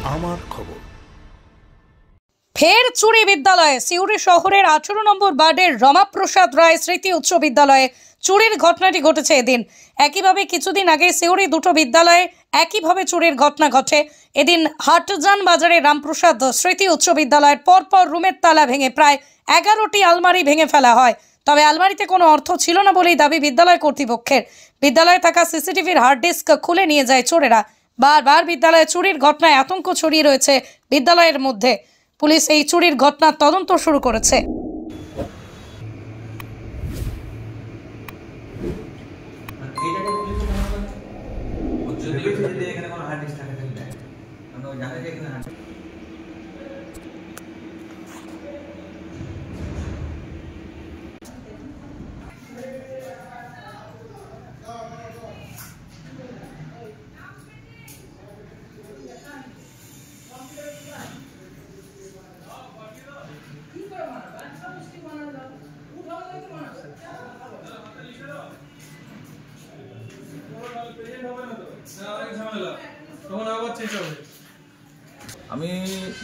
আমার খবর। ফের চুরি বিদ্যালয়ে। সিউড়ি শহরের 18 নম্বর ওয়ার্ডের রমাপ্রসাদ রায় স্মৃতি উচ্চ বিদ্যালয়ে চুরির ঘটনাটি ঘটেছে এদিন। একইভাবে কিছুদিন আগে সিউড়ি দুটো বিদ্যালয়ে একইভাবে চুরির ঘটনা ঘটে। এদিন হাটজান বাজারে রামপ্রসাদ স্মৃতি উচ্চ বিদ্যালয়ের পরপর রুমের তালা ভেঙে প্রায় 11টি আলমারি ভেঙে ফেলা হয়। তবে আলমারিতে কোনো অর্থ ছিল না বলেই দাবি বিদ্যালয় কর্তৃপক্ষের। বিদ্যালয়ে থাকা সিসিটিভির হার্ড ডিস্ক খুলে নিয়ে যায় চোরেরা। বারবার বিদ্যালয়ে চুরির ঘটনায় আতঙ্ক ছড়িয়ে রয়েছে বিদ্যালয়ের মধ্যে। পুলিশ এই চুরির ঘটনার তদন্ত শুরু করেছে। আমি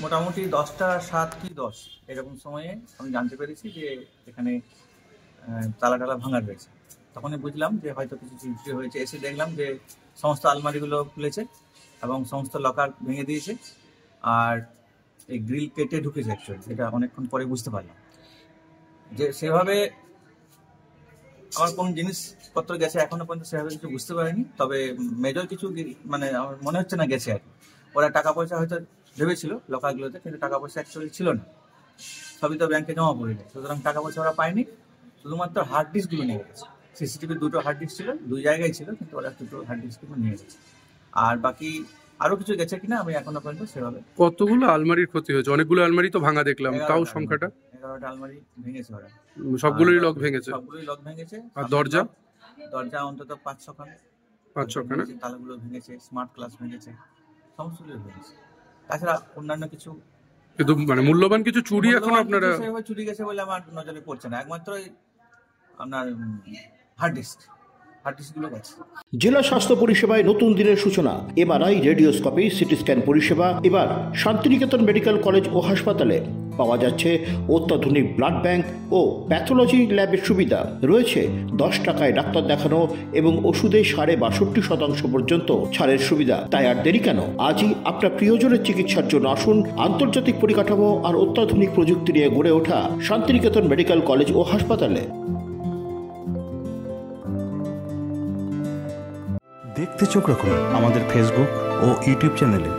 মোটামুটি 10টা 7 কি 10 এরকম সময়ে আমি জানতে পেরেছি যে এখানে তালা ভাঙা রয়েছে। তখনই বুঝলাম যে হয়তো কিছু চুরি হয়েছে। এসে দেখলাম যে সমস্ত আলমারিগুলো খুলেছে এবং সমস্ত লকার ভেঙে দিয়েছে, আর এই গ্রিল কেটে ঢুকেছে। অ্যাকচুয়ালি এটা অনেকক্ষণ পরে বুঝতে পারলাম যে সেভাবে আমার কোন জিনিসপত্র গেছে এখনো পর্যন্ত সেভাবে কিছু বুঝতে পারিনি। তবে মেজর কিছু মানে আমার মনে হচ্ছে না গেছে আর কি। ওরা টাকা পয়সা হয়তো ভেবেছিল লকারগুলোতে, কিন্তু টাকা পয়সা অ্যাকচুয়ালি ছিল না, সবই তো ব্যাংকে জমা পড়ে যায়। সুতরাং টাকা পয়সা ওরা পায়নি, শুধুমাত্র হার্ড ডিস্কগুলো নিয়ে গেছে। সিসিটিভির 2টো হার্ড ডিস্ক ছিল, 2 জায়গায় ছিল, কিন্তু ওরা 2টো হার্ড ডিস্কগুলো নিয়ে গেছে। আর বাকি আরো কিছু গেছে কিনা আমি এখনো পর্যন্ত সেভাবে। কতগুলো আলমারির ক্ষতি হয়েছে? অনেকগুলো আলমারি তো ভাঙা দেখলাম, তাও সংখ্যাটা 11টা আলমারি ভেঙেছে ওরা। সবগুলোই লক ভেঙেছে? সবগুলোই লক ভেঙেছে। আর দরজা অন্তত 5-6 খান। 5-6 খান তালাগুলো ভেঙেছে, স্মার্ট ক্লাস ভেঙেছে, সমস্তগুলো ভেঙেছে। তাছাড়া অন্যান্য কিছু কিন্তু মানে মূল্যবান কিছু চুরি এখন আপনারা চুরি গেছে বলে আমার নজরে পড়ছে না। একমাত্র আপনার হার্ড ডিস্কগুলো গেছে। জেলা স্বাস্থ্য পরিষেবায় নতুন দিনের সূচনা। এমআরআই, রেডিওস্কোপি, সিটি স্ক্যান পরিষেবা এবার শান্তিনিকেতন মেডিকেল কলেজ ও হাসপাতালে পাওয়া যাচ্ছে। অত্যাধুনিক ব্লাড ব্যাংক ও প্যাথোলজি ল্যাবের সুবিধা রয়েছে। 10 টাকায় ডাক্তার দেখানো এবং ওষুধে 62% পর্যন্ত ছাড়ের সুবিধা। তাই আর দেরি কেন? আজই আপনার প্রিয়জনের চিকিৎসার জন্য আসুন আন্তর্জাতিক পরিকাঠামো আর অত্যাধুনিক প্রযুক্তি নিয়ে গড়ে ওঠা শান্তিনিকেতন মেডিকেল কলেজ ও হাসপাতালে। দেখতে চোখ রাখুন আমাদের ফেসবুক ও ইউটিউব চ্যানেলে।